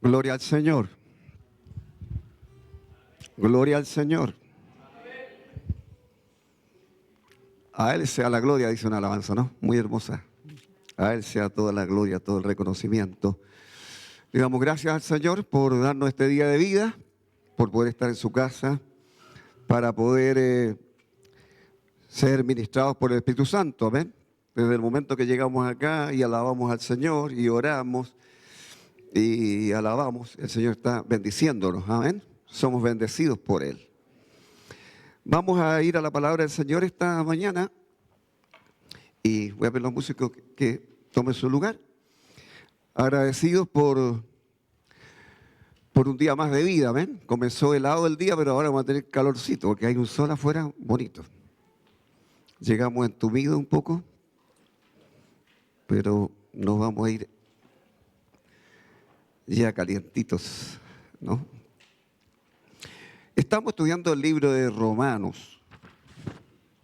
Gloria al Señor. Gloria al Señor. A Él sea la gloria, dice una alabanza, ¿no? Muy hermosa. A Él sea toda la gloria, todo el reconocimiento. Le damos gracias al Señor por darnos este día de vida, por poder estar en su casa, para poder ser ministrados por el Espíritu Santo, amén. Desde el momento que llegamos acá y alabamos al Señor y oramos y alabamos, el Señor está bendiciéndonos, amén. Somos bendecidos por Él. Vamos a ir a la palabra del Señor esta mañana y voy a pedir a los músicos que tomen su lugar. Agradecidos por un día más de vida, amén. Comenzó helado el día, pero ahora vamos a tener calorcito porque hay un sol afuera bonito. Llegamos entumidos un poco, pero nos vamos a ir ya calientitos, ¿no? Estamos estudiando el libro de Romanos.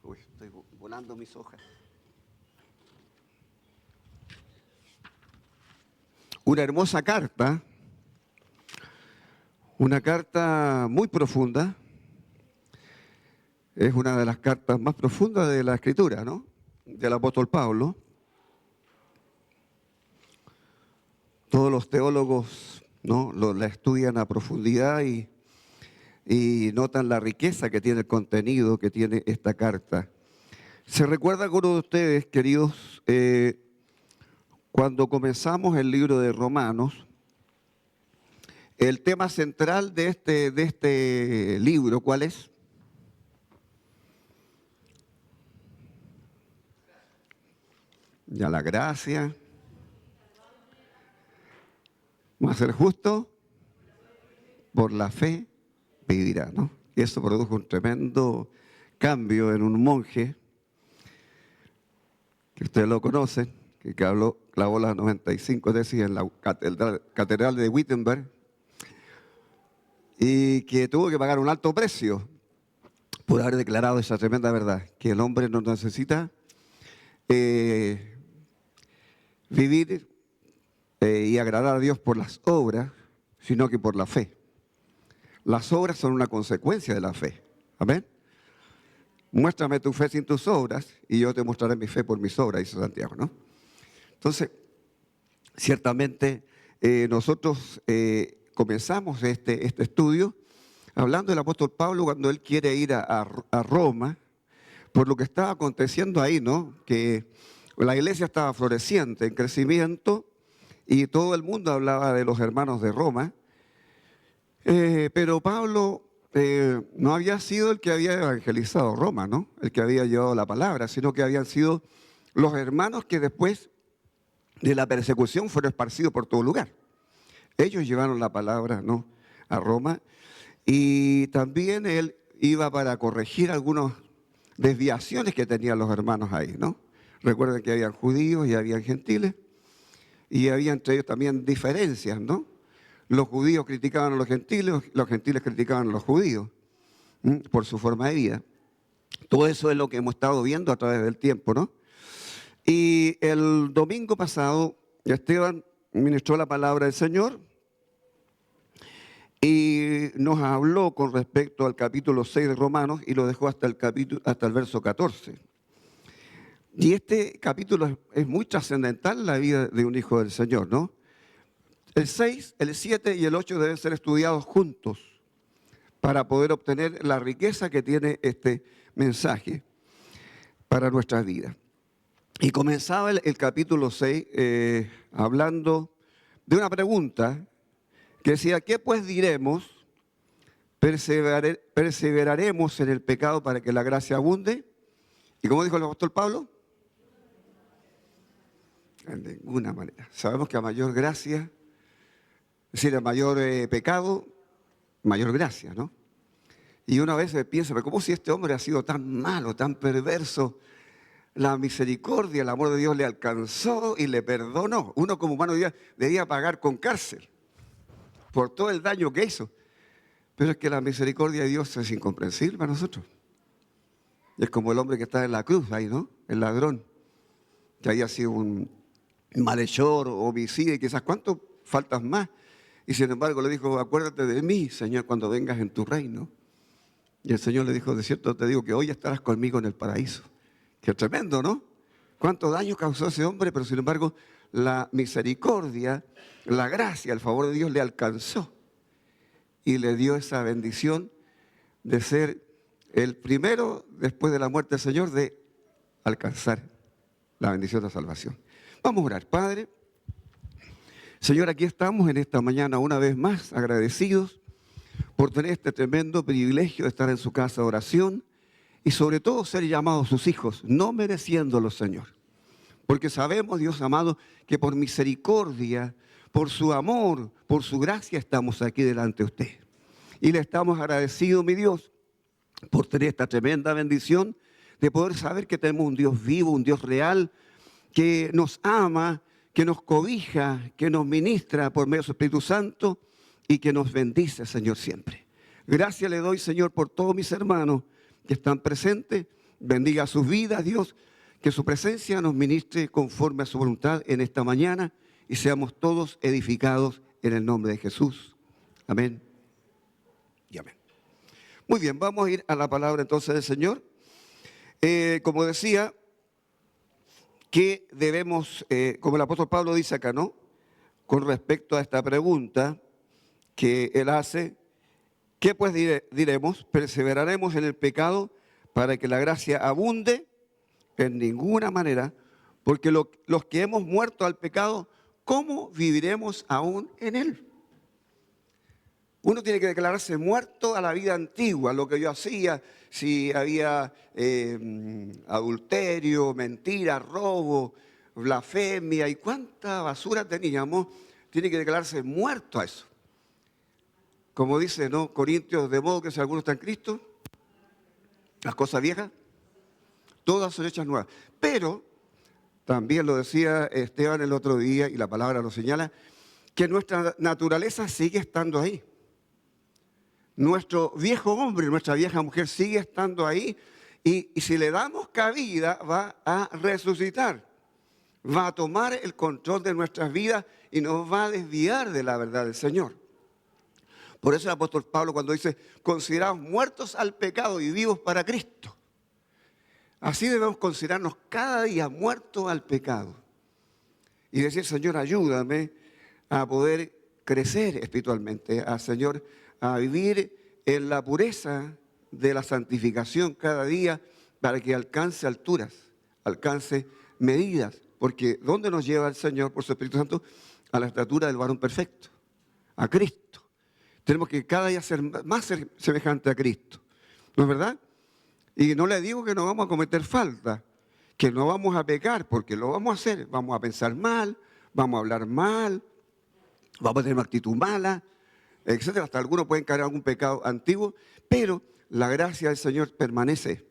Uy, estoy volando mis hojas. Una hermosa carta, una carta muy profunda. Es una de las cartas más profundas de la Escritura, ¿no? Del apóstol Pablo. Todos los teólogos, ¿no?, la estudian a profundidad y notan la riqueza que tiene el contenido que tiene esta carta. ¿Se recuerda alguno de ustedes, queridos, cuando comenzamos el libro de Romanos, el tema central de este libro, ¿cuál es? Ya la gracia. Vamos a ser justos, por la fe vivirá, ¿no? Y eso produjo un tremendo cambio en un monje, que ustedes lo conocen, que clavó las 95 tesis en la catedral de Wittenberg, y que tuvo que pagar un alto precio por haber declarado esa tremenda verdad, que el hombre no necesita vivir y agradar a Dios por las obras, sino que por la fe. Las obras son una consecuencia de la fe. Amén. Muéstrame tu fe sin tus obras y yo te mostraré mi fe por mis obras, dice Santiago, ¿no? Entonces, ciertamente nosotros comenzamos este estudio hablando del apóstol Pablo cuando él quiere ir a Roma por lo que estaba aconteciendo ahí, ¿no? Que la iglesia estaba floreciente, en crecimiento, y todo el mundo hablaba de los hermanos de Roma. Pero Pablo no había sido el que había evangelizado Roma, ¿no? El que había llevado la palabra, sino que habían sido los hermanos que después de la persecución fueron esparcidos por todo lugar. Ellos llevaron la palabra, ¿no?, a Roma, y también él iba para corregir algunas desviaciones que tenían los hermanos ahí, ¿no? Recuerden que habían judíos y habían gentiles, y había entre ellos también diferencias, ¿no? Los judíos criticaban a los gentiles criticaban a los judíos por su forma de vida. Todo eso es lo que hemos estado viendo a través del tiempo, ¿no? Y el domingo pasado, Esteban ministró la palabra del Señor y nos habló con respecto al capítulo 6 de Romanos y lo dejó hasta el verso 14. Y este capítulo es muy trascendental en la vida de un hijo del Señor, ¿no? El 6, el 7 y el 8 deben ser estudiados juntos para poder obtener la riqueza que tiene este mensaje para nuestras vidas. Y comenzaba el capítulo 6 hablando de una pregunta que decía: ¿qué pues diremos? ¿Perseveraremos en el pecado para que la gracia abunde? ¿Y cómo dijo el apóstol Pablo? En ninguna manera. Sabemos que a mayor gracia, es decir, a mayor pecado, mayor gracia, ¿no? Y una vez piensa, pero ¿cómo si este hombre ha sido tan malo, tan perverso? La misericordia, el amor de Dios le alcanzó y le perdonó. Uno como humano debía pagar con cárcel por todo el daño que hizo. Pero es que la misericordia de Dios es incomprensible para nosotros. Es como el hombre que está en la cruz ahí, ¿no? El ladrón, que había sido un malhechor, homicida y quizás cuántas faltas más. Y sin embargo le dijo, acuérdate de mí, Señor, cuando vengas en tu reino. Y el Señor le dijo, de cierto te digo que hoy estarás conmigo en el paraíso. Qué tremendo, ¿no? Cuánto daño causó ese hombre, pero sin embargo la misericordia, la gracia, el favor de Dios le alcanzó. Y le dio esa bendición de ser el primero, después de la muerte del Señor, de alcanzar la bendición de la salvación. Vamos a orar. Padre, Señor, aquí estamos en esta mañana una vez más agradecidos por tener este tremendo privilegio de estar en su casa de oración y sobre todo ser llamados sus hijos, no mereciéndolo, Señor. Porque sabemos, Dios amado, que por misericordia, por su amor, por su gracia estamos aquí delante de usted. Y le estamos agradecidos, mi Dios, por tener esta tremenda bendición de poder saber que tenemos un Dios vivo, un Dios real, que nos ama, que nos cobija, que nos ministra por medio de su Espíritu Santo y que nos bendice, Señor, siempre. Gracias le doy, Señor, por todos mis hermanos que están presentes. Bendiga sus vidas, Dios, que su presencia nos ministre conforme a su voluntad en esta mañana y seamos todos edificados en el nombre de Jesús. Amén y amén. Muy bien, vamos a ir a la palabra entonces del Señor. Como decía, que debemos, como el apóstol Pablo dice acá, ¿no? Con respecto a esta pregunta que él hace, ¿qué pues diremos? ¿Perseveraremos en el pecado para que la gracia abunde? En ninguna manera, porque los que hemos muerto al pecado, ¿cómo viviremos aún en él? Uno tiene que declararse muerto a la vida antigua, lo que yo hacía, si había adulterio, mentira, robo, blasfemia y cuánta basura teníamos, tiene que declararse muerto a eso. Como dice, ¿no? Corintios, de modo que si alguno está en Cristo, las cosas viejas, todas son hechas nuevas. Pero, también lo decía Esteban el otro día, y la palabra lo señala, que nuestra naturaleza sigue estando ahí. Nuestro viejo hombre, nuestra vieja mujer sigue estando ahí, y si le damos cabida, va a resucitar. Va a tomar el control de nuestras vidas y nos va a desviar de la verdad del Señor. Por eso el apóstol Pablo cuando dice, considerados muertos al pecado y vivos para Cristo. Así debemos considerarnos cada día muertos al pecado. Y decir, Señor, ayúdame a poder crecer espiritualmente, Señor, a vivir en la pureza de la santificación cada día para que alcance alturas, alcance medidas. Porque ¿dónde nos lleva el Señor por su Espíritu Santo? A la estatura del varón perfecto, a Cristo. Tenemos que cada día ser más semejante a Cristo, ¿no es verdad? Y no le digo que no vamos a cometer falta, que no vamos a pecar, porque lo vamos a hacer. Vamos a pensar mal, vamos a hablar mal, vamos a tener una actitud mala, etcétera. Hasta algunos pueden caer en algún pecado antiguo, pero la gracia del Señor permanece.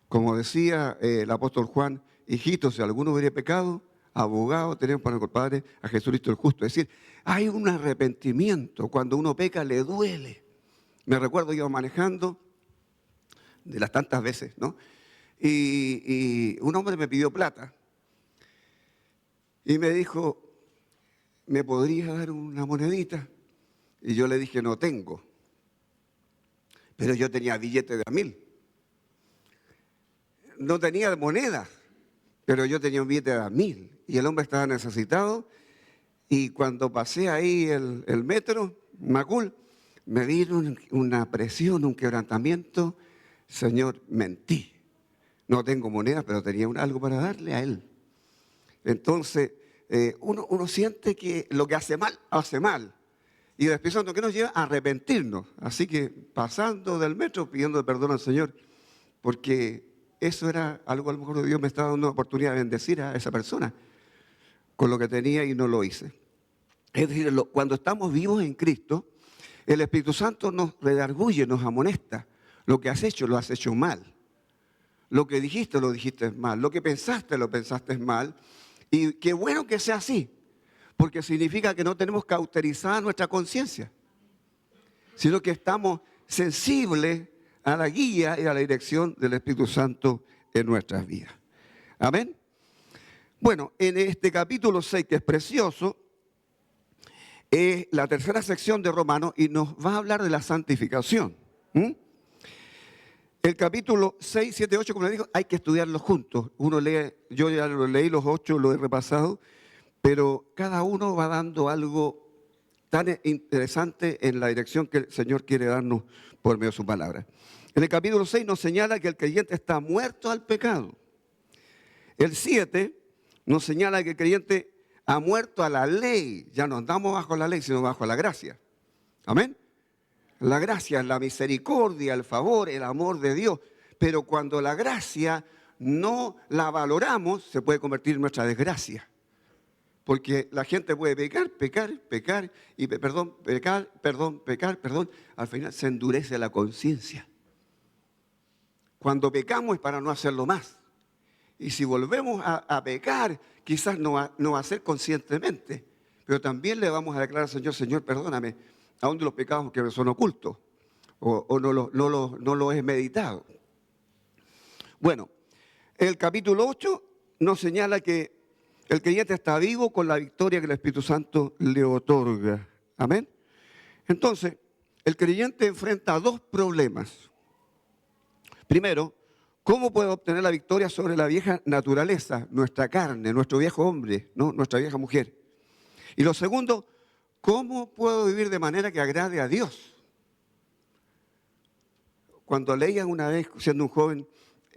Como decía el apóstol Juan, hijitos, si alguno hubiera pecado, abogado tenemos para el Padre a Jesucristo el justo. Es decir, hay un arrepentimiento. Cuando uno peca le duele. Me recuerdo yo manejando, de las tantas veces, ¿no? Y un hombre me pidió plata y me dijo, ¿me podrías dar una monedita? Y yo le dije, no tengo. Pero yo tenía billetes de $1,000. No tenía monedas, pero yo tenía un billete de $1,000. Y el hombre estaba necesitado. Y cuando pasé ahí el metro, Macul, me dieron una presión, un quebrantamiento. Señor, mentí. No tengo monedas, pero tenía algo para darle a él. Entonces, uno siente que lo que hace mal. Y el Espíritu Santo que nos lleva a arrepentirnos. Así que pasando del metro pidiendo perdón al Señor, porque eso era algo, a lo mejor Dios me estaba dando una oportunidad de bendecir a esa persona con lo que tenía y no lo hice. Es decir, cuando estamos vivos en Cristo, el Espíritu Santo nos redarguye, nos amonesta. Lo que has hecho, lo has hecho mal. Lo que dijiste, lo dijiste mal. Lo que pensaste, lo pensaste mal. Y qué bueno que sea así, porque significa que no tenemos cauterizada nuestra conciencia, sino que estamos sensibles a la guía y a la dirección del Espíritu Santo en nuestras vidas. Amén. Bueno, en este capítulo 6, que es precioso, Es la tercera sección de Romanos y nos va a hablar de la santificación. El capítulo 6, 7, 8, como les digo, hay que estudiarlos juntos. Uno lee, yo ya lo leí los 8, lo he repasado, pero cada uno va dando algo tan interesante en la dirección que el Señor quiere darnos por medio de su palabra. En el capítulo 6 nos señala que el creyente está muerto al pecado. El 7 nos señala que el creyente ha muerto a la ley. Ya no andamos bajo la ley, sino bajo la gracia. Amén. La gracia, la misericordia, el favor, el amor de Dios. Pero cuando la gracia no la valoramos, se puede convertir en nuestra desgracia. Porque la gente puede pecar, pecar. Al final se endurece la conciencia. Cuando pecamos es para no hacerlo más. Y si volvemos a pecar, quizás no va a ser conscientemente. Pero también le vamos a declarar al Señor, Señor, perdóname, aún de los pecados que me son ocultos. O no lo he meditado. Bueno, el capítulo 8 nos señala que el creyente está vivo con la victoria que el Espíritu Santo le otorga. Amén. Entonces, el creyente enfrenta dos problemas. Primero, ¿cómo puedo obtener la victoria sobre la vieja naturaleza, nuestra carne, nuestro viejo hombre, ¿no? Nuestra vieja mujer? Y lo segundo, ¿cómo puedo vivir de manera que agrade a Dios? Cuando leía una vez, siendo un joven,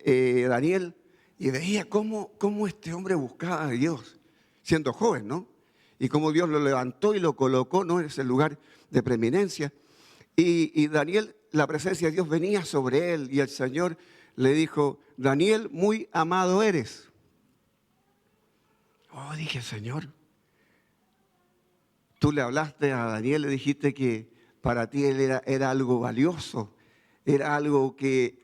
Daniel, y veía cómo este hombre buscaba a Dios, siendo joven, ¿no? Y cómo Dios lo levantó y lo colocó, ¿no?, en ese lugar de preeminencia. Y Daniel, la presencia de Dios venía sobre él y el Señor le dijo, Daniel, muy amado eres. Oh, dije, Señor, tú le hablaste a Daniel, le dijiste que para ti él era algo valioso, era algo que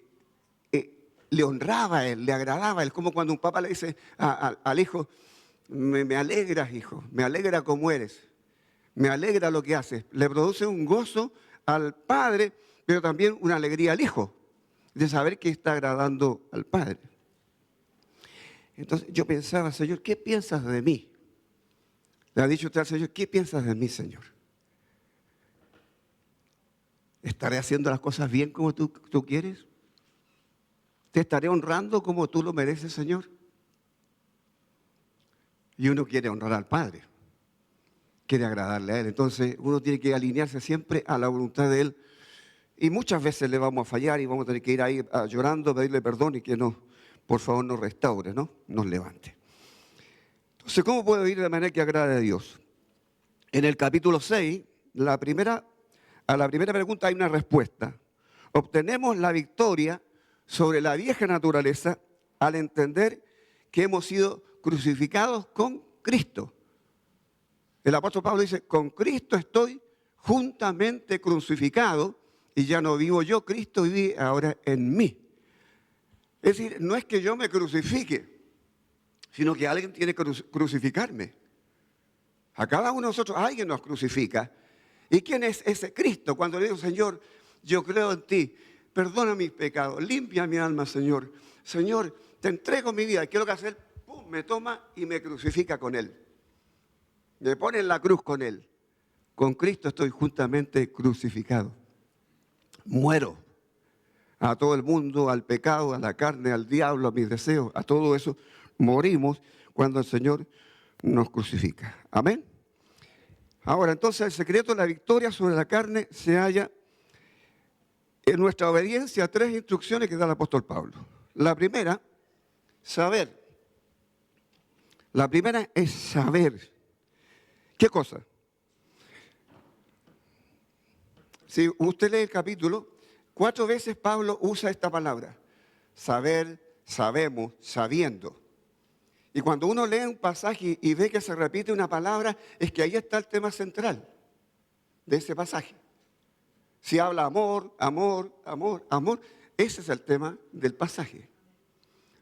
le honraba a él, le agradaba a él, como cuando un papá le dice al hijo, me alegras, hijo, me alegra como eres, me alegra lo que haces. Le produce un gozo al padre, pero también una alegría al hijo, de saber que está agradando al padre. Entonces yo pensaba, Señor, ¿qué piensas de mí? Le ha dicho usted al Señor, ¿qué piensas de mí, Señor? ¿Estaré haciendo las cosas bien como tú quieres? ¿Te estaré honrando como tú lo mereces, Señor? Y uno quiere honrar al Padre, quiere agradarle a Él. Entonces uno tiene que alinearse siempre a la voluntad de Él. Y muchas veces le vamos a fallar y vamos a tener que ir ahí llorando, pedirle perdón y que por favor nos restaure, ¿no? Nos levante. Entonces, ¿cómo puedo vivir de manera que agrade a Dios? En el capítulo 6, a la primera pregunta hay una respuesta. Obtenemos la victoria sobre la vieja naturaleza al entender que hemos sido crucificados con Cristo. El apóstol Pablo dice, con Cristo estoy juntamente crucificado y ya no vivo yo, Cristo vive ahora en mí. Es decir, no es que yo me crucifique, sino que alguien tiene que crucificarme. A cada uno de nosotros alguien nos crucifica. ¿Y quién es ese Cristo? Cuando le digo, Señor, yo creo en ti, perdona mis pecados, limpia mi alma, Señor. Señor, te entrego mi vida. ¿Qué es lo que hace Él? ¡Pum! Me toma y me crucifica con Él. Me pone en la cruz con Él. Con Cristo estoy juntamente crucificado. Muero a todo el mundo, al pecado, a la carne, al diablo, a mis deseos, a todo eso. Morimos cuando el Señor nos crucifica. Amén. Ahora, entonces, el secreto de la victoria sobre la carne se halla en nuestra obediencia a tres instrucciones que da el apóstol Pablo. La primera, saber. La primera es saber. ¿Qué cosa? Si usted lee el capítulo, 4 veces Pablo usa esta palabra. Saber, sabemos, sabiendo. Y cuando uno lee un pasaje y ve que se repite una palabra, es que ahí está el tema central de ese pasaje. Si habla amor, amor, amor, amor, ese es el tema del pasaje.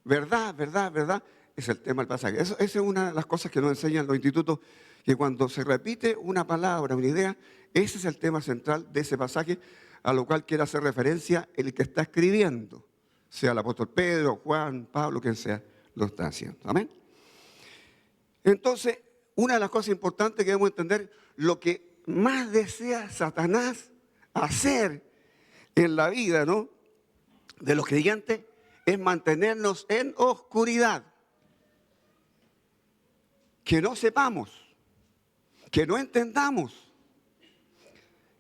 Verdad, verdad, verdad, es el tema del pasaje. Esa es una de las cosas que nos enseñan los institutos, que cuando se repite una palabra, una idea, ese es el tema central de ese pasaje, a lo cual quiere hacer referencia el que está escribiendo, sea el apóstol Pedro, Juan, Pablo, quien sea, lo está haciendo. Amén. Entonces, una de las cosas importantes que debemos entender, lo que más desea Satanás hacer en la vida, ¿no?, de los creyentes es mantenernos en oscuridad. Que no sepamos, que no entendamos.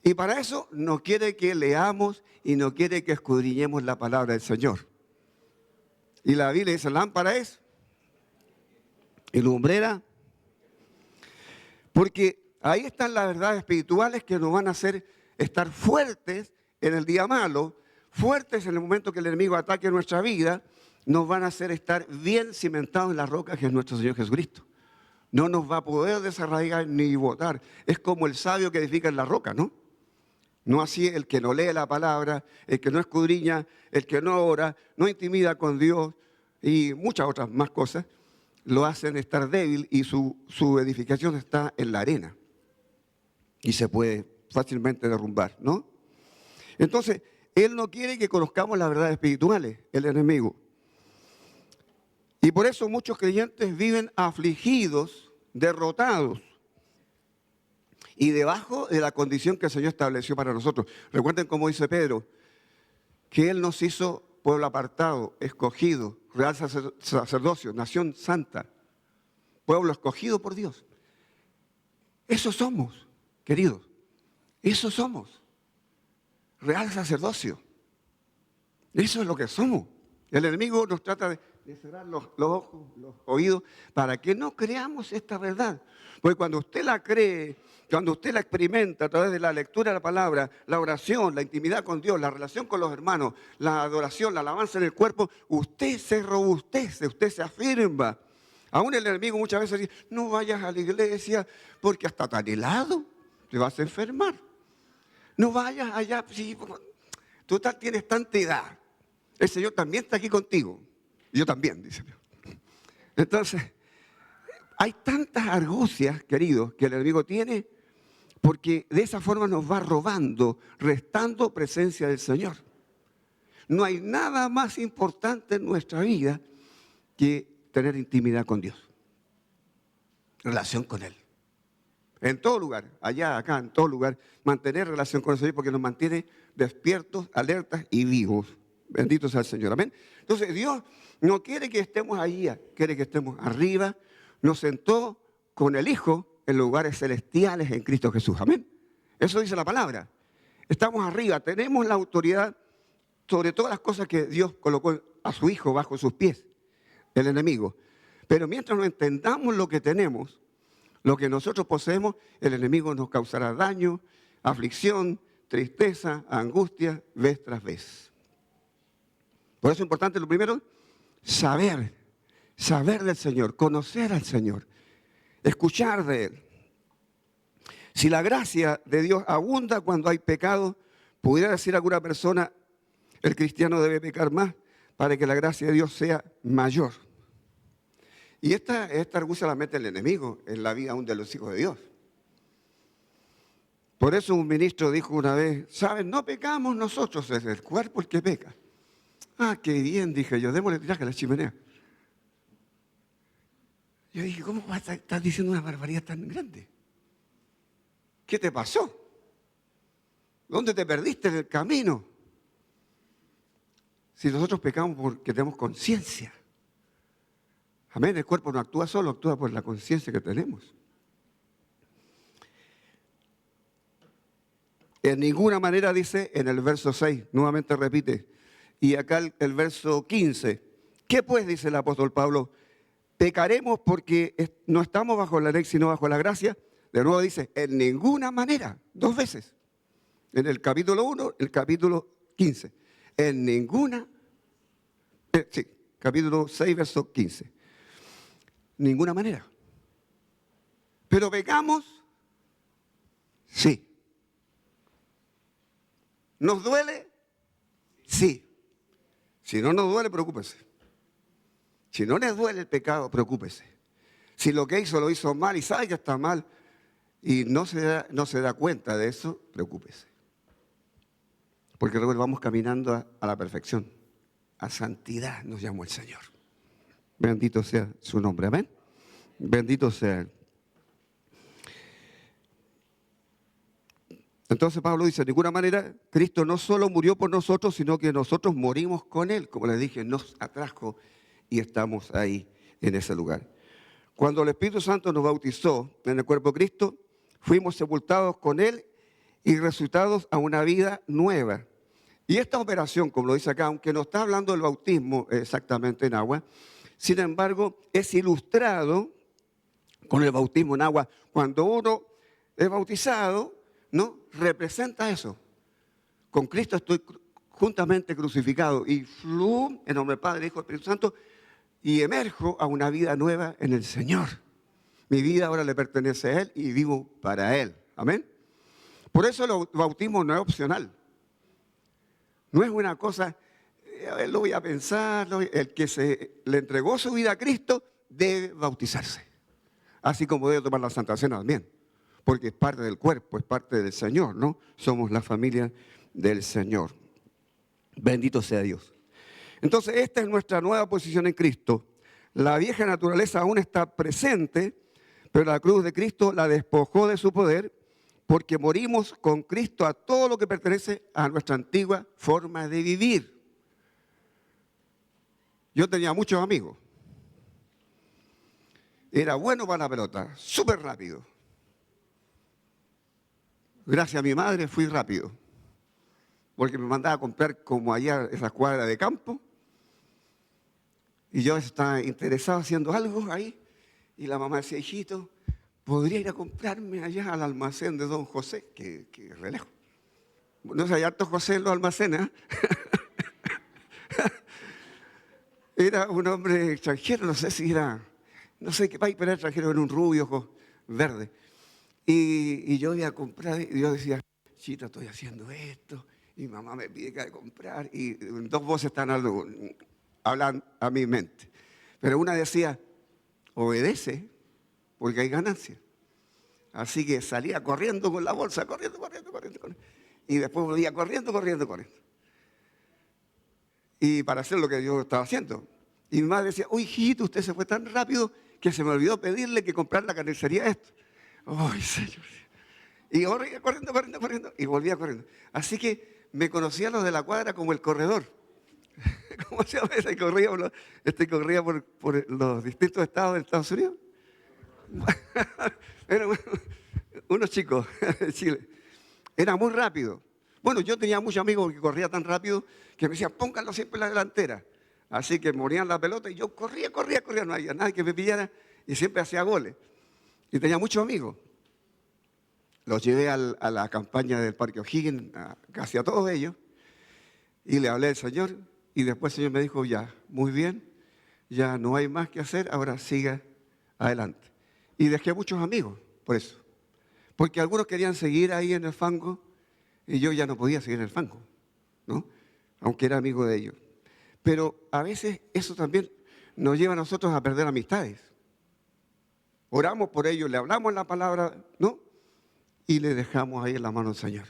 Y para eso no quiere que leamos y no quiere que escudriñemos la palabra del Señor. Y la Biblia dice, lámpara es y lumbrera, porque ahí están las verdades espirituales que nos van a hacer estar fuertes en el día malo, fuertes en el momento que el enemigo ataque nuestra vida, nos van a hacer estar bien cimentados en la roca que es nuestro Señor Jesucristo. No nos va a poder desarraigar ni botar. Es como el sabio que edifica en la roca, ¿no? No así el que no lee la palabra, el que no escudriña, el que no ora, no intimida con Dios y muchas otras más cosas, lo hacen estar débil y su edificación está en la arena y se puede fácilmente derrumbar, ¿no? Entonces, él no quiere que conozcamos las verdades espirituales, el enemigo. Y por eso muchos creyentes viven afligidos, derrotados y debajo de la condición que el Señor estableció para nosotros. Recuerden cómo dice Pedro, que Él nos hizo pueblo apartado, escogido, real sacerdocio, nación santa, pueblo escogido por Dios. Eso somos, queridos, eso somos, real sacerdocio. Eso es lo que somos. El enemigo nos trata de cerrar los ojos, los oídos, para que no creamos esta verdad. Porque cuando usted la cree, cuando usted la experimenta a través de la lectura de la palabra, la oración, la intimidad con Dios, la relación con los hermanos, la adoración, la alabanza en el cuerpo, usted se robustece, usted se afirma. Aún el enemigo muchas veces dice, no vayas a la iglesia porque hasta tan helado te vas a enfermar. No vayas allá, si tú tienes tanta edad. El Señor también está aquí contigo. Yo también, dice Dios. Entonces, hay tantas argucias, queridos, que el enemigo tiene, porque de esa forma nos va robando, restando presencia del Señor. No hay nada más importante en nuestra vida que tener intimidad con Dios, relación con Él. En todo lugar, allá, acá, en todo lugar, mantener relación con el Señor porque nos mantiene despiertos, alertas y vivos. Bendito sea el Señor, amén. Entonces Dios no quiere que estemos ahí, quiere que estemos arriba. Nos sentó con el Hijo en lugares celestiales en Cristo Jesús, amén. Eso dice la palabra. Estamos arriba, tenemos la autoridad sobre todas las cosas que Dios colocó a su Hijo bajo sus pies, el enemigo. Pero mientras no entendamos lo que tenemos, lo que nosotros poseemos, el enemigo nos causará daño, aflicción, tristeza, angustia, vez tras vez. Por eso es importante, lo primero, saber del Señor, conocer al Señor, escuchar de Él. Si la gracia de Dios abunda cuando hay pecado, pudiera decir alguna persona, el cristiano debe pecar más para que la gracia de Dios sea mayor. Y esta argucia la mete el enemigo en la vida aún de los hijos de Dios. Por eso un ministro dijo una vez, ¿saben? No pecamos nosotros, es el cuerpo el que peca. Ah, qué bien, dije yo, démosle tiraje a la chimenea. Yo dije, ¿cómo vas a estar diciendo una barbaridad tan grande? ¿Qué te pasó? ¿Dónde te perdiste en el camino? Si nosotros pecamos porque tenemos conciencia. Amén, el cuerpo no actúa solo, actúa por la conciencia que tenemos. En ninguna manera dice en el verso 6, nuevamente repite, y acá el verso 15. ¿Qué pues dice el apóstol Pablo? ¿Pecaremos porque no estamos bajo la ley sino bajo la gracia? De nuevo dice, en ninguna manera, 2 veces. En el capítulo 1, el capítulo 15. En ninguna, capítulo 6, verso 15. Ninguna manera. ¿Pero pecamos? Sí. ¿Nos duele? Sí. Si no nos duele, preocúpese. Si no les duele el pecado, preocúpese. Si lo que hizo lo hizo mal y sabe que está mal y no se da cuenta de eso, preocúpese. Porque luego vamos caminando a la perfección. A santidad nos llamó el Señor. Bendito sea su nombre, amén. Bendito sea Él. Entonces Pablo dice, de ninguna manera, Cristo no solo murió por nosotros, sino que nosotros morimos con Él. Como les dije, nos atrajo y estamos ahí, en ese lugar. Cuando el Espíritu Santo nos bautizó en el cuerpo de Cristo, fuimos sepultados con Él y resucitados a una vida nueva. Y esta operación, como lo dice acá, aunque no está hablando del bautismo exactamente en agua, sin embargo, es ilustrado con el bautismo en agua. Cuando uno es bautizado, ¿no? Representa eso. Con Cristo estoy juntamente crucificado y en nombre del Padre, Hijo y Espíritu Santo, y emerjo a una vida nueva en el Señor. Mi vida ahora le pertenece a Él y vivo para Él. Amén. Por eso el bautismo no es opcional. No es una cosa, a ver, lo voy a pensar. El que se le entregó su vida a Cristo debe bautizarse. Así como debe tomar la Santa Cena también. Porque es parte del cuerpo, es parte del Señor, ¿no? Somos la familia del Señor. Bendito sea Dios. Entonces, esta es nuestra nueva posición en Cristo. La vieja naturaleza aún está presente, pero la cruz de Cristo la despojó de su poder porque morimos con Cristo a todo lo que pertenece a nuestra antigua forma de vivir. Yo tenía muchos amigos. Era bueno para la pelota, súper rápido. Gracias a mi madre fui rápido, porque me mandaba a comprar como allá esa cuadra de campo. Y yo estaba interesado haciendo algo ahí. Y la mamá decía, hijito, ¿podría ir a comprarme allá al almacén de don José? Que re lejos. No sé, hay harto José en los almacenes. Era un hombre extranjero, no sé si era, no sé qué país, pero era extranjero, era un rubio, ojos verdes. Y yo iba a comprar, y yo decía, chita, estoy haciendo esto. Y mamá me pide que hay que comprar. Y dos voces están hablando a mi mente. Pero una decía, obedece, porque hay ganancia. Así que salía corriendo con la bolsa, corriendo. Y después volvía corriendo. Y para hacer lo que yo estaba haciendo. Y mi madre decía, uy, hijito, usted se fue tan rápido que se me olvidó pedirle que comprara la carnicería esto. Ay, Señor. Y corría corriendo. Y volvía corriendo. Así que me conocían los de la cuadra como el corredor. ¿Cómo se llama ese? Corría por los distintos estados de Estados Unidos. Era unos chicos de Chile. Era muy rápido. Bueno, yo tenía muchos amigos que corría tan rápido que me decían, pónganlo siempre en la delantera. Así que morían la pelota y yo corría. No había nadie que me pillara y siempre hacía goles. Y tenía muchos amigos. Los llevé a la campaña del Parque O'Higgins, casi a todos ellos, y le hablé al Señor. Y después el Señor me dijo, ya, muy bien, ya no hay más que hacer, ahora siga adelante. Y dejé muchos amigos por eso. Porque algunos querían seguir ahí en el fango y yo ya no podía seguir en el fango, ¿no? Aunque era amigo de ellos. Pero a veces eso también nos lleva a nosotros a perder amistades. Oramos por ellos, le hablamos la palabra, ¿no? Y le dejamos ahí en la mano del Señor.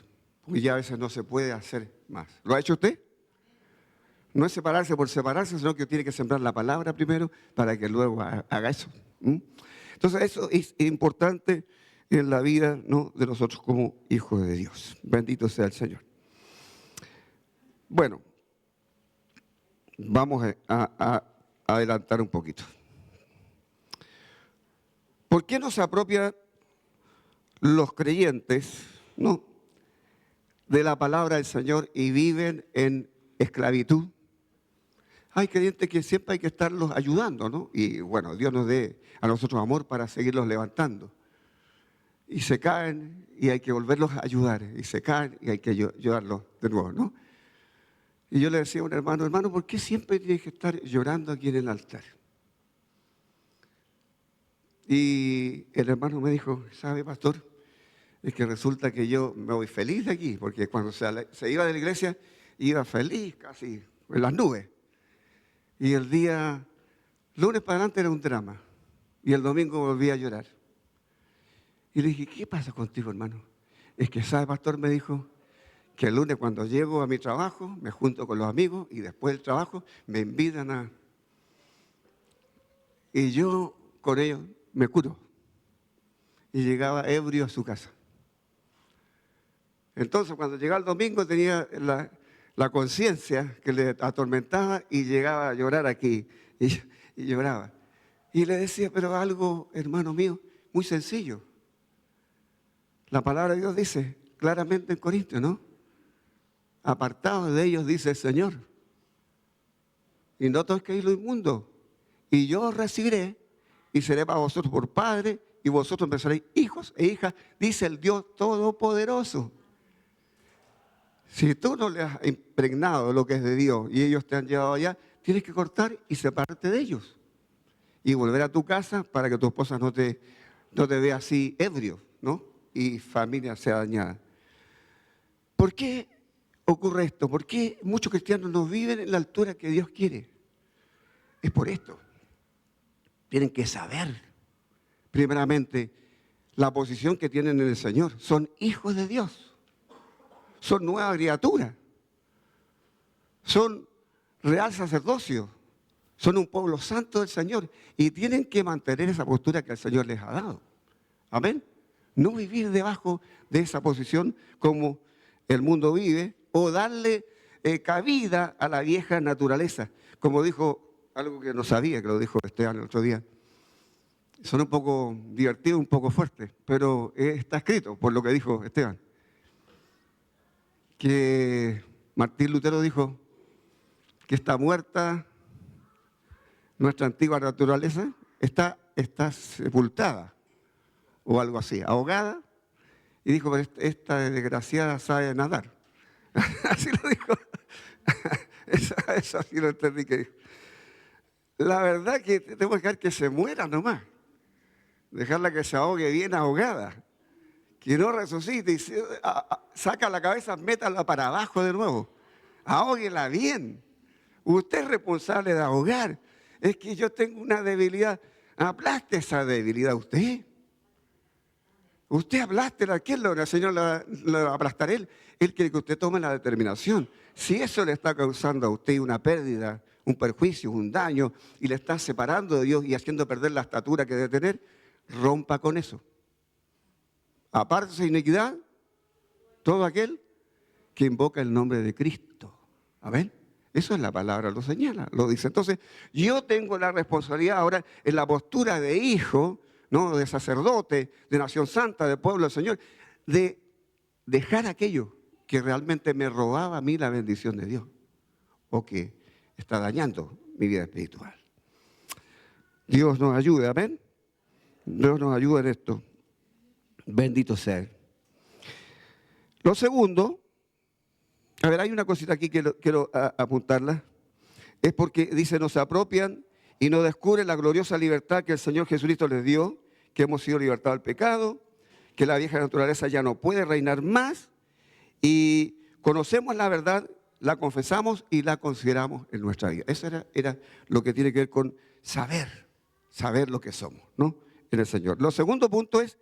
Porque ya a veces no se puede hacer más. ¿Lo ha hecho usted? No es separarse por separarse, sino que tiene que sembrar la palabra primero para que luego haga eso. Entonces eso es importante en la vida, ¿no?, de nosotros como hijos de Dios. Bendito sea el Señor. Bueno, vamos a adelantar un poquito. ¿Por qué no se apropia los creyentes, ¿no?, de la palabra del Señor y viven en esclavitud? Hay creyentes que siempre hay que estarlos ayudando, ¿no? Y bueno, Dios nos dé a nosotros amor para seguirlos levantando. Y se caen y hay que volverlos a ayudar. Y se caen y hay que ayudarlos de nuevo, ¿no? Y yo le decía a un hermano, ¿por qué siempre tienes que estar llorando aquí en el altar? Y el hermano me dijo, ¿sabe, pastor? Es que resulta que yo me voy feliz de aquí, porque cuando se iba de la iglesia, iba feliz, casi en las nubes. Y el día, lunes para adelante era un drama. Y el domingo volví a llorar. Y le dije, ¿qué pasa contigo, hermano? Es que, ¿sabe, pastor? Me dijo que el lunes cuando llego a mi trabajo, me junto con los amigos y después del trabajo me invitan a... Y yo con ellos me curo. Y llegaba ebrio a su casa. Entonces, cuando llegaba el domingo tenía la conciencia que le atormentaba y llegaba a llorar aquí. Y lloraba. Y le decía, pero algo, hermano mío, muy sencillo. La palabra de Dios dice claramente en Corintios, ¿no? Apartados de ellos, dice el Señor. Y no toquéis lo inmundo. Y yo os recibiré y seré para vosotros por padre y vosotros me seréis hijos e hijas, dice el Dios Todopoderoso. Si tú no le has impregnado lo que es de Dios y ellos te han llevado allá, tienes que cortar y separarte de ellos. Y volver a tu casa para que tu esposa no te vea así ebrio, ¿no? Y familia sea dañada. ¿Por qué ocurre esto? ¿Por qué muchos cristianos no viven en la altura que Dios quiere? Es por esto. Tienen que saber, primeramente, la posición que tienen en el Señor. Son hijos de Dios. Son nueva criatura. Son real sacerdocio. Son un pueblo santo del Señor. Y tienen que mantener esa postura que el Señor les ha dado. Amén. No vivir debajo de esa posición como el mundo vive o darle cabida a la vieja naturaleza. Como dijo algo que no sabía, que lo dijo Esteban el otro día. Son un poco divertidos, un poco fuertes, pero está escrito por lo que dijo Esteban. Que Martín Lutero dijo que está muerta nuestra antigua naturaleza, está sepultada o algo así, ahogada, y dijo, pero esta desgraciada sabe nadar. Así lo dijo. Eso sí lo entendí que dijo. La verdad que tengo que dejar que se muera nomás. Dejarla que se ahogue bien ahogada. Que no resucite y saca la cabeza, métala para abajo de nuevo. Ahóguela bien. Usted es responsable de ahogar. Es que yo tengo una debilidad. Aplaste esa debilidad usted. Usted aplástela. ¿Quién lo hará? El Señor lo va a aplastar él. Él quiere que usted tome la determinación. Si eso le está causando a usted una pérdida, un perjuicio, un daño, y le está separando de Dios y haciendo perder la estatura que debe tener, rompa con eso. Aparte de su iniquidad, todo aquel que invoca el nombre de Cristo. Amén. Eso es la palabra, lo señala, lo dice. Entonces, yo tengo la responsabilidad ahora en la postura de hijo, ¿no? De sacerdote, de nación santa, de pueblo del Señor, de dejar aquello que realmente me robaba a mí la bendición de Dios o que está dañando mi vida espiritual. Dios nos ayude, amén. Dios nos ayude en esto. Bendito sea Él. Lo segundo, a ver, hay una cosita aquí que quiero apuntarla. Es porque dice, no se apropian y no descubren la gloriosa libertad que el Señor Jesucristo les dio, que hemos sido libertados del pecado, que la vieja naturaleza ya no puede reinar más y conocemos la verdad, la confesamos y la consideramos en nuestra vida. Eso era lo que tiene que ver con saber lo que somos, ¿no? En el Señor. Lo segundo punto es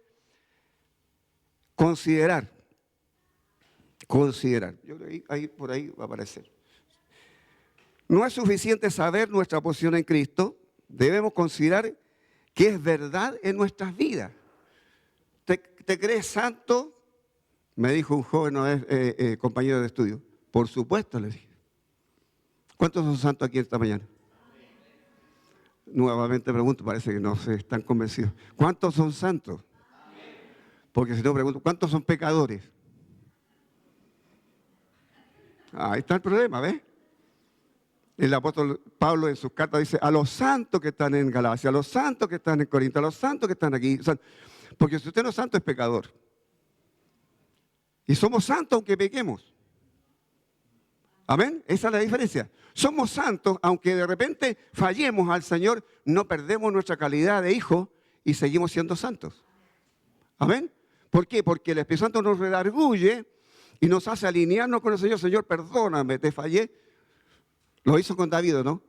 considerar. Yo creo que por ahí va a aparecer. No es suficiente saber nuestra posición en Cristo, debemos considerar que es verdad en nuestras vidas. ¿Te crees santo? Me dijo un joven, compañero de estudio. Por supuesto, le dije. ¿Cuántos son santos aquí esta mañana? Nuevamente pregunto, parece que no se están convencidos. ¿Cuántos son santos? Porque si no pregunto, ¿cuántos son pecadores? Ahí está el problema, ¿ves? El apóstol Pablo en sus cartas dice, a los santos que están en Galacia, a los santos que están en Corinto, a los santos que están aquí. Porque si usted no es santo, es pecador. Y somos santos aunque pequemos. Amén. Esa es la diferencia. Somos santos aunque de repente fallemos al Señor, no perdemos nuestra calidad de hijo y seguimos siendo santos. Amén. ¿Por qué? Porque el Espíritu Santo nos redarguye y nos hace alinearnos con el Señor. Señor, perdóname, te fallé. Lo hizo con David, ¿no?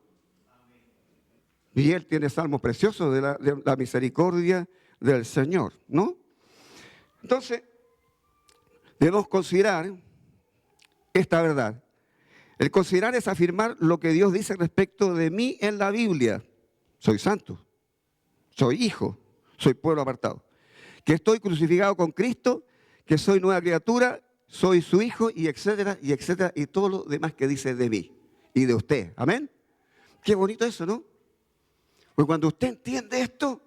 Y él tiene salmos preciosos de la misericordia del Señor, ¿no? Entonces, debemos considerar esta verdad. El considerar es afirmar lo que Dios dice respecto de mí en la Biblia. Soy santo, soy hijo, soy pueblo apartado. Que estoy crucificado con Cristo, que soy nueva criatura, soy su hijo y etcétera, y todo lo demás que dice de mí y de usted. Amén. Qué bonito eso, ¿no? Porque cuando usted entiende esto,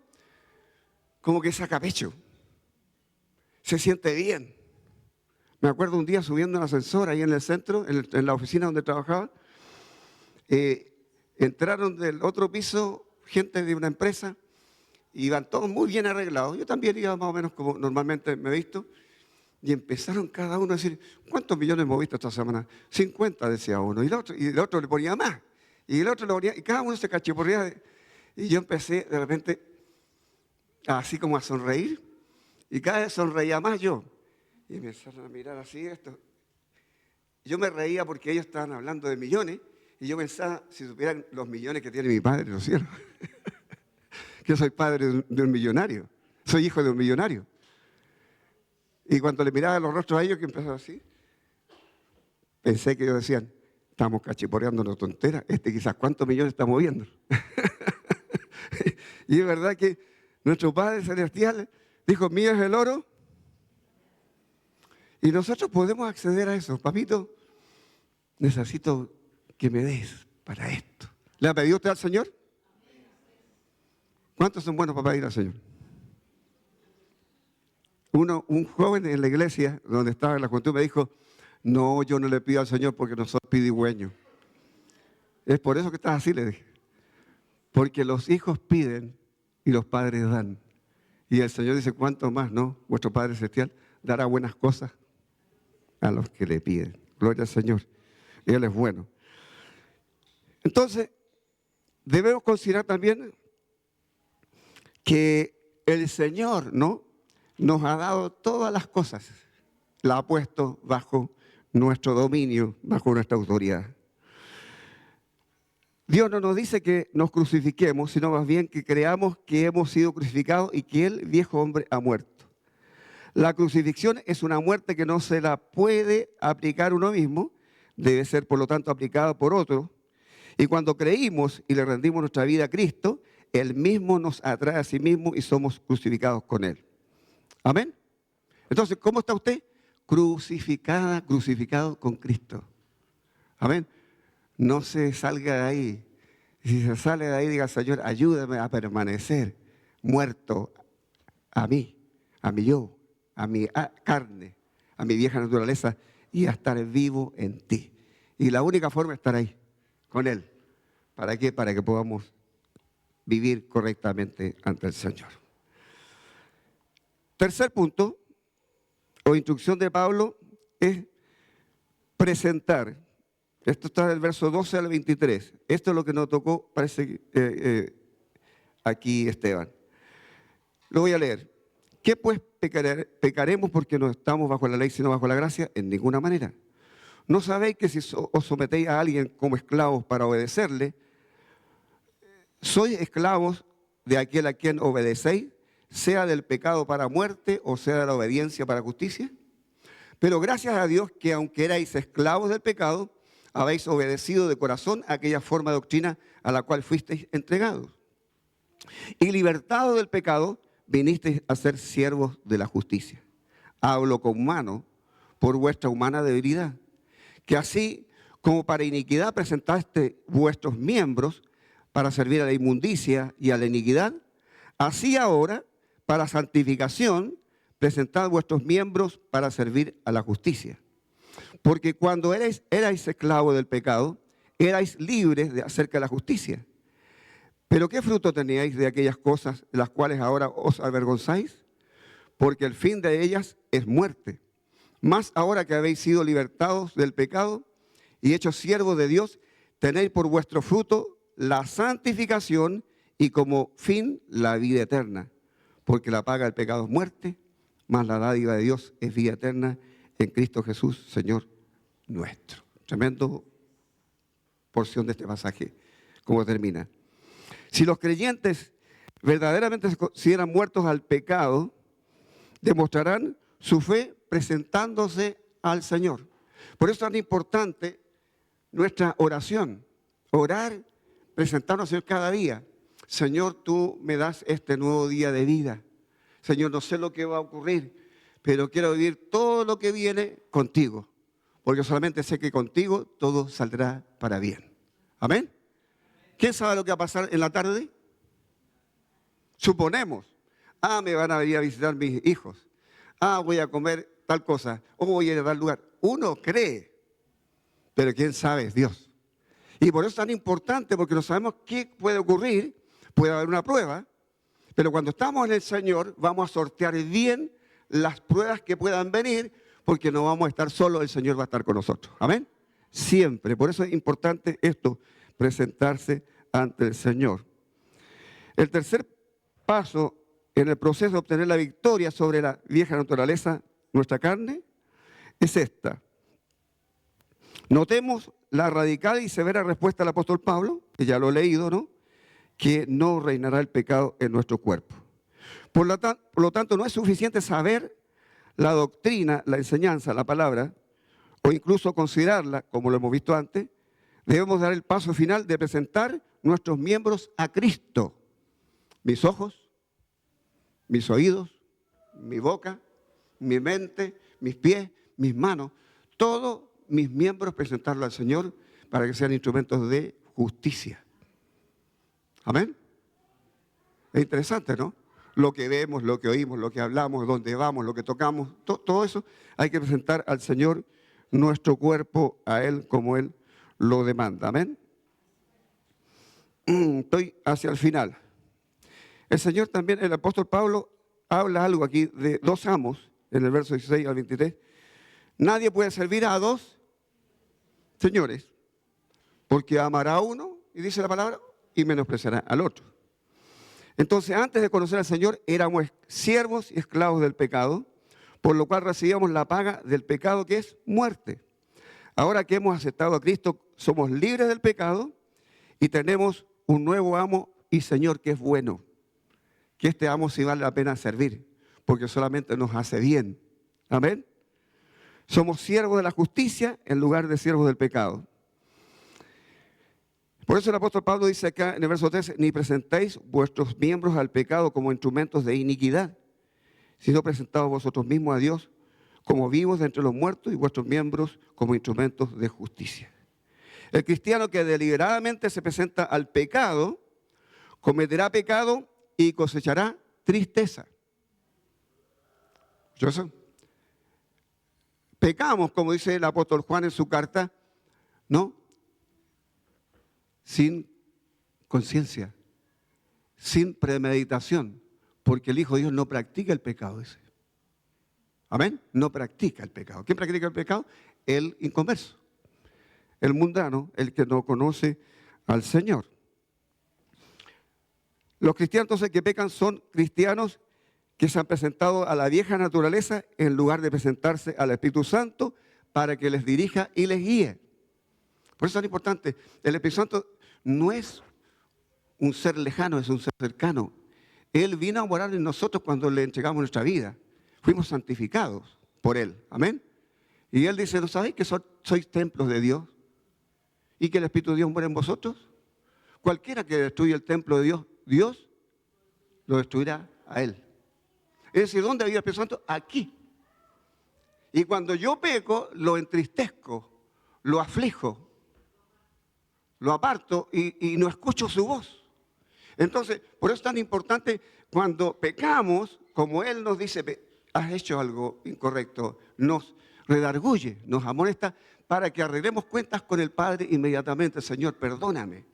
como que saca pecho, se siente bien. Me acuerdo un día subiendo en el ascensor ahí en el centro, en la oficina donde trabajaba, entraron del otro piso gente de una empresa, y iban todos muy bien arreglados. Yo también iba más o menos como normalmente me he visto, y empezaron cada uno a decir, ¿cuántos millones hemos visto esta semana? 50, decía uno, y el otro le ponía más, y el otro le ponía, y cada uno se cachiporreaba. Y yo empecé de repente así como a sonreír, y cada vez sonreía más yo. Y me empezaron a mirar así esto. Yo me reía porque ellos estaban hablando de millones, y yo pensaba, si supieran los millones que tiene mi padre en los cielos. Que soy padre de un millonario, soy hijo de un millonario. Y cuando le miraba los rostros a ellos, que empezaron así, pensé que ellos decían, estamos cachiporeando una tontera, quizás cuántos millones está moviendo. Y es verdad que nuestro Padre Celestial dijo, mío es el oro, y nosotros podemos acceder a eso. Papito, necesito que me des para esto. ¿Le ha pedido usted al Señor? ¿Cuántos son buenos para pedir al Señor? Un joven en la iglesia donde estaba en la juventud me dijo, no, yo no le pido al Señor porque no soy pidigüeño. Es por eso que estás así, le dije. Porque los hijos piden y los padres dan. Y el Señor dice, ¿cuánto más, no? Vuestro Padre Celestial dará buenas cosas a los que le piden. Gloria al Señor. Él es bueno. Entonces, debemos considerar también que el Señor, ¿no?, nos ha dado todas las cosas, la ha puesto bajo nuestro dominio, bajo nuestra autoridad. Dios no nos dice que nos crucifiquemos, sino más bien que creamos que hemos sido crucificados y que el viejo hombre ha muerto. La crucifixión es una muerte que no se la puede aplicar uno mismo, debe ser por lo tanto aplicada por otro. Y cuando creímos y le rendimos nuestra vida a Cristo, Él mismo nos atrae a sí mismo y somos crucificados con Él. Amén. Entonces, ¿cómo está usted? Crucificado con Cristo. Amén. No se salga de ahí. Si se sale de ahí, diga, Señor, ayúdame a permanecer muerto a mí, a mi yo, a mi carne, a mi vieja naturaleza y a estar vivo en ti. Y la única forma es estar ahí, con Él. ¿Para qué? Para que podamos vivir correctamente ante el Señor. Tercer punto, o instrucción de Pablo, es presentar. Esto está del verso 12 al 23. Esto es lo que nos tocó, parece, aquí Esteban. Lo voy a leer. ¿Qué pues pecaremos porque no estamos bajo la ley sino bajo la gracia? En ninguna manera. ¿No sabéis que si os sometéis a alguien como esclavos para obedecerle, sois esclavos de aquel a quien obedecéis, sea del pecado para muerte o sea de la obediencia para justicia? Pero gracias a Dios que aunque erais esclavos del pecado, habéis obedecido de corazón a aquella forma de doctrina a la cual fuisteis entregados. Y libertados del pecado, vinisteis a ser siervos de la justicia. Hablo con mano por vuestra humana debilidad, que así como para iniquidad presentaste vuestros miembros para servir a la inmundicia y a la iniquidad, así ahora, para santificación, presentad vuestros miembros para servir a la justicia. Porque cuando erais esclavos del pecado, erais libres acerca de la justicia. Pero ¿qué fruto teníais de aquellas cosas de las cuales ahora os avergonzáis? Porque el fin de ellas es muerte. Más ahora que habéis sido libertados del pecado y hechos siervos de Dios, tenéis por vuestro fruto la santificación y como fin la vida eterna. Porque la paga del pecado es muerte, mas la dádiva de Dios es vida eterna en Cristo Jesús, Señor nuestro. Tremendo porción de este pasaje, como termina. Si los creyentes verdaderamente se consideran muertos al pecado, demostrarán su fe presentándose al Señor. Por eso es tan importante nuestra oración. Orar, presentarnos al Señor cada día. Señor, tú me das este nuevo día de vida. Señor, no sé lo que va a ocurrir, pero quiero vivir todo lo que viene contigo, porque solamente sé que contigo todo saldrá para bien. ¿Amén? ¿Quién sabe lo que va a pasar en la tarde? Suponemos, me van a venir a visitar mis hijos, voy a comer tal cosa, o voy a ir a tal lugar. Uno cree, pero quién sabe es Dios. Y por eso es tan importante, porque no sabemos qué puede ocurrir, puede haber una prueba, pero cuando estamos en el Señor vamos a sortear bien las pruebas que puedan venir, porque no vamos a estar solos, el Señor va a estar con nosotros. Amén. Siempre. Por eso es importante esto, presentarse ante el Señor. El tercer paso en el proceso de obtener la victoria sobre la vieja naturaleza, nuestra carne, es esta. Notemos la radical y severa respuesta del apóstol Pablo, que ya lo he leído, ¿no? Que no reinará el pecado en nuestro cuerpo. Por lo tanto, no es suficiente saber la doctrina, la enseñanza, la palabra, o incluso considerarla, como lo hemos visto antes. Debemos dar el paso final de presentar nuestros miembros a Cristo. Mis ojos, mis oídos, mi boca, mi mente, mis pies, mis manos, todos mis miembros presentarlo al Señor para que sean instrumentos de justicia. Amén. Es interesante, ¿no? Lo que vemos, lo que oímos, lo que hablamos, dónde vamos, lo que tocamos, todo eso hay que presentar al Señor nuestro cuerpo a Él como Él lo demanda. Amén. Estoy hacia el final. El Señor también, el apóstol Pablo, habla algo aquí de dos amos, en el verso 16 al 23. Nadie puede servir a dos señores, porque amará a uno, y dice la palabra, y menospreciará al otro. Entonces, antes de conocer al Señor, éramos siervos y esclavos del pecado, por lo cual recibíamos la paga del pecado, que es muerte. Ahora que hemos aceptado a Cristo, somos libres del pecado y tenemos un nuevo amo y Señor que es bueno. Que este amo sí vale la pena servir, porque solamente nos hace bien. Amén. Somos siervos de la justicia en lugar de siervos del pecado. Por eso el apóstol Pablo dice acá en el verso 13, ni presentéis vuestros miembros al pecado como instrumentos de iniquidad, sino presentaos vosotros mismos a Dios como vivos de entre los muertos y vuestros miembros como instrumentos de justicia. El cristiano que deliberadamente se presenta al pecado, cometerá pecado y cosechará tristeza. ¿Yo sé? Pecamos, como dice el apóstol Juan en su carta, ¿no? Sin conciencia, sin premeditación, porque el Hijo de Dios no practica el pecado ese. Amén. No practica el pecado. ¿Quién practica el pecado? El inconverso, el mundano, el que no conoce al Señor. Los cristianos entonces que pecan son cristianos que se han presentado a la vieja naturaleza en lugar de presentarse al Espíritu Santo para que les dirija y les guíe. Por eso es tan importante. El Espíritu Santo no es un ser lejano, es un ser cercano. Él vino a morar en nosotros cuando le entregamos nuestra vida. Fuimos santificados por Él. Amén. Y Él dice, ¿no sabéis que sois templos de Dios? ¿Y que el Espíritu de Dios muere en vosotros? Cualquiera que destruya el templo de Dios, Dios lo destruirá a Él. Es decir, ¿dónde había el Espíritu Santo? Aquí. Y cuando yo peco, lo entristezco, lo aflijo, lo aparto y no escucho su voz. Entonces, por eso es tan importante cuando pecamos, como Él nos dice, has hecho algo incorrecto, nos redarguye, nos amonesta para que arreglemos cuentas con el Padre inmediatamente. Señor, perdóname.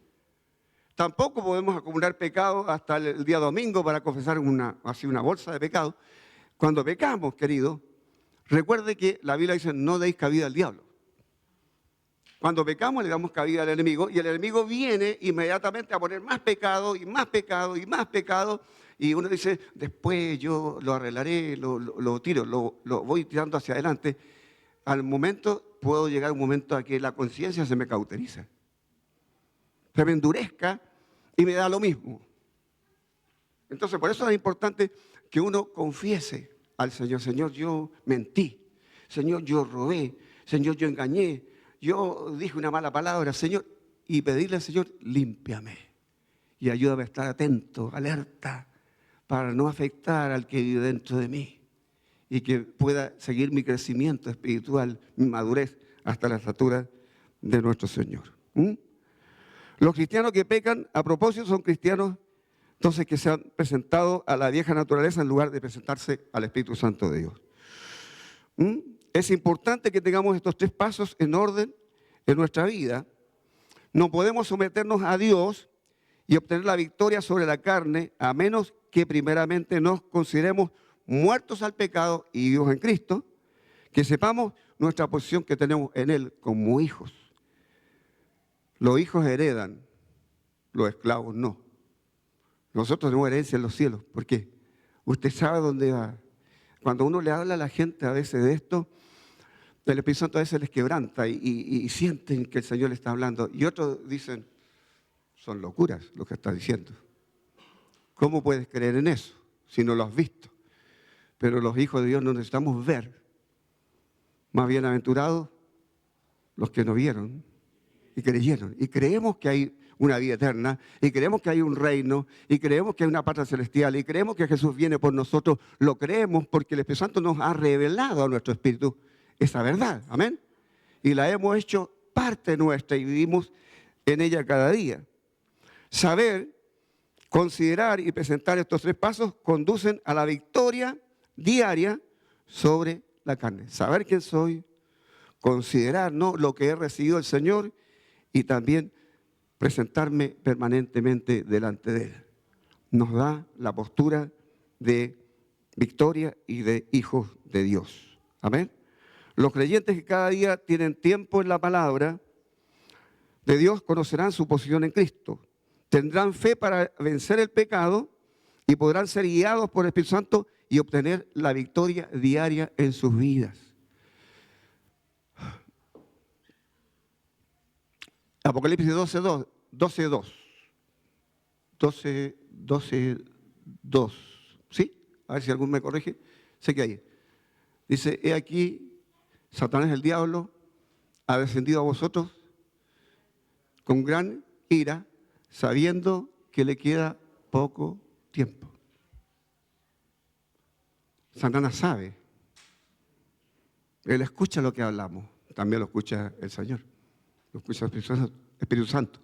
Tampoco podemos acumular pecado hasta el día domingo para confesar una bolsa de pecado. Cuando pecamos, querido, recuerde que la Biblia dice, no deis cabida al diablo. Cuando pecamos le damos cabida al enemigo y el enemigo viene inmediatamente a poner más pecado y más pecado y más pecado. Y uno dice, después yo lo arreglaré, lo tiro, lo voy tirando hacia adelante. Al momento, puedo llegar a un momento a que la conciencia se me cauteriza. Se me endurezca y me da lo mismo. Entonces, por eso es importante que uno confiese al Señor. Señor, yo mentí. Señor, yo robé. Señor, yo engañé. Yo dije una mala palabra, Señor. Y pedirle al Señor, límpiame. Y ayúdame a estar atento, alerta, para no afectar al que vive dentro de mí. y que pueda seguir mi crecimiento espiritual, mi madurez hasta la estatura de nuestro Señor. Los cristianos que pecan, a propósito, son cristianos entonces que se han presentado a la vieja naturaleza en lugar de presentarse al Espíritu Santo de Dios. Es importante que tengamos estos 3 pasos en orden en nuestra vida. No podemos someternos a Dios y obtener la victoria sobre la carne a menos que primeramente nos consideremos muertos al pecado y vivos en Cristo, que sepamos nuestra posición que tenemos en Él como hijos. Los hijos heredan, los esclavos no. Nosotros tenemos herencia en los cielos. ¿Por qué? Usted sabe dónde va. Cuando uno le habla a la gente a veces de esto, el Espíritu Santo a veces les quebranta y sienten que el Señor le está hablando. Y otros dicen, son locuras lo que está diciendo. ¿Cómo puedes creer en eso si no lo has visto? Pero los hijos de Dios no necesitamos ver. Más bienaventurados los que no vieron y creyeron. Y creemos que hay una vida eterna, y creemos que hay un reino, y creemos que hay una patria celestial, y creemos que Jesús viene por nosotros. Lo creemos porque el Espíritu Santo nos ha revelado a nuestro espíritu esa verdad. Amén. Y la hemos hecho parte nuestra y vivimos en ella cada día. Saber, considerar y presentar estos 3 pasos conducen a la victoria diaria sobre la carne. Saber quién soy, considerar lo que he recibido del Señor y también presentarme permanentemente delante de Él. Nos da la postura de victoria y de hijos de Dios. Amén. Los creyentes que cada día tienen tiempo en la palabra de Dios conocerán su posición en Cristo. Tendrán fe para vencer el pecado y podrán ser guiados por el Espíritu Santo y obtener la victoria diaria en sus vidas. Apocalipsis 12:2. ¿Sí? A ver si alguno me corrige. Sé que hay. Dice, he aquí, Satanás el diablo ha descendido a vosotros con gran ira, sabiendo que le queda poco tiempo. Satanás sabe. Él escucha lo que hablamos. También lo escucha el Señor. Lo escucha el Espíritu Santo.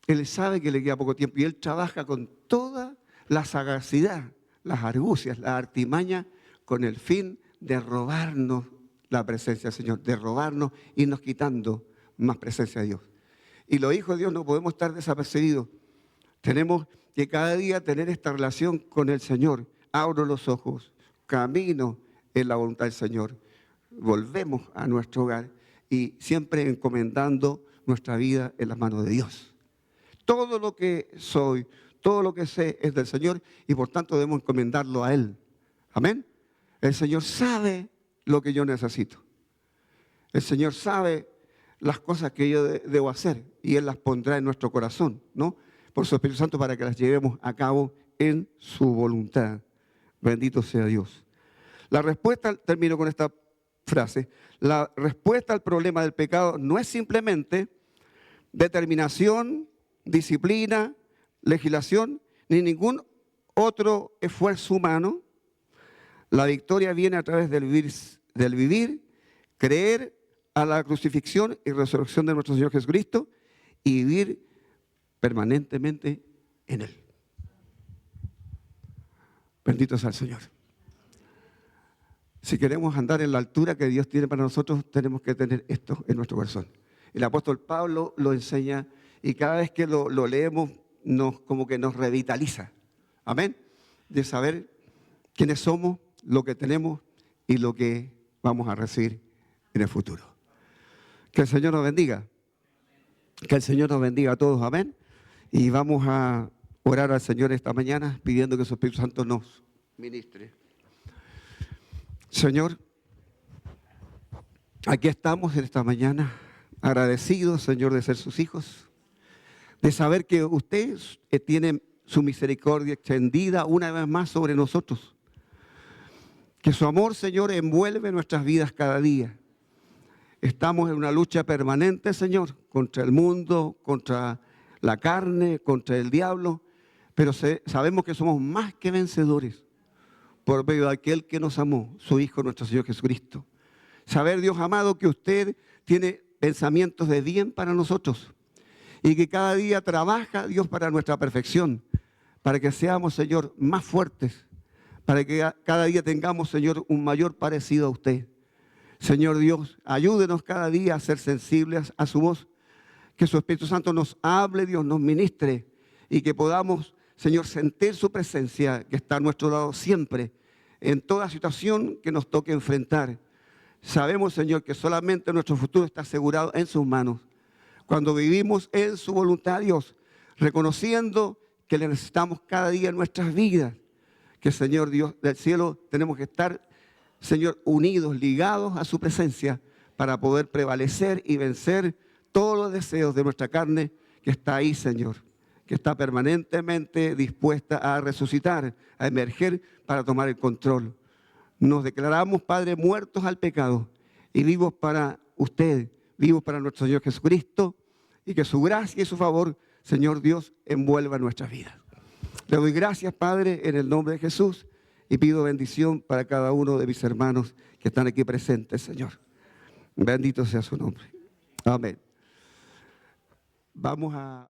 Él sabe que le queda poco tiempo y Él trabaja con toda la sagacidad, las argucias, la artimaña, con el fin de robarnos la presencia del Señor, de robarnos, irnos quitando más presencia de Dios. Y los hijos de Dios no podemos estar desapercibidos. Tenemos que cada día tener esta relación con el Señor. Abro los ojos, camino en la voluntad del Señor. Volvemos a nuestro hogar y siempre encomendando nuestra vida en las manos de Dios. Todo lo que soy, todo lo que sé es del Señor y por tanto debemos encomendarlo a Él. Amén. El Señor sabe lo que yo necesito. El Señor sabe las cosas que yo debo hacer y Él las pondrá en nuestro corazón, ¿no? Por su Espíritu Santo para que las llevemos a cabo en su voluntad. Bendito sea Dios. La respuesta, termino con esta frase, la respuesta al problema del pecado no es simplemente determinación, disciplina, legislación, ni ningún otro esfuerzo humano. La victoria viene a través del vivir, creer a la crucifixión y resurrección de nuestro Señor Jesucristo y vivir permanentemente en Él. Bendito sea el Señor. Si queremos andar en la altura que Dios tiene para nosotros, tenemos que tener esto en nuestro corazón. El apóstol Pablo lo enseña y cada vez que lo leemos como que nos revitaliza. Amén. De saber quiénes somos, lo que tenemos y lo que vamos a recibir en el futuro. Que el Señor nos bendiga. Que el Señor nos bendiga a todos. Amén. Y vamos a orar al Señor esta mañana pidiendo que su Espíritu Santo nos ministre. Señor, aquí estamos en esta mañana agradecidos, Señor, de ser sus hijos, de saber que usted tiene su misericordia extendida una vez más sobre nosotros. Que su amor, Señor, envuelve nuestras vidas cada día. Estamos en una lucha permanente, Señor, contra el mundo, contra la carne, contra el diablo, pero sabemos que somos más que vencedores por medio de aquel que nos amó, su Hijo, nuestro Señor Jesucristo. Saber, Dios amado, que usted tiene pensamientos de bien para nosotros y que cada día trabaja, Dios, para nuestra perfección, para que seamos, Señor, más fuertes, para que cada día tengamos, Señor, un mayor parecido a usted. Señor Dios, ayúdenos cada día a ser sensibles a su voz, que su Espíritu Santo nos hable, Dios, nos ministre y que podamos, Señor, sentir su presencia que está a nuestro lado siempre, en toda situación que nos toque enfrentar. Sabemos, Señor, que solamente nuestro futuro está asegurado en sus manos. Cuando vivimos en su voluntad, Dios, reconociendo que le necesitamos cada día en nuestras vidas, que, Señor Dios del cielo, tenemos que estar, Señor, unidos, ligados a su presencia para poder prevalecer y vencer todos los deseos de nuestra carne que está ahí, Señor, que está permanentemente dispuesta a resucitar, a emerger para tomar el control. Nos declaramos, Padre, muertos al pecado y vivos para usted, vivos para nuestro Señor Jesucristo, y que su gracia y su favor, Señor Dios, envuelva nuestras vidas. Le doy gracias, Padre, en el nombre de Jesús, y pido bendición para cada uno de mis hermanos que están aquí presentes, Señor. Bendito sea su nombre. Amén. Vamos a...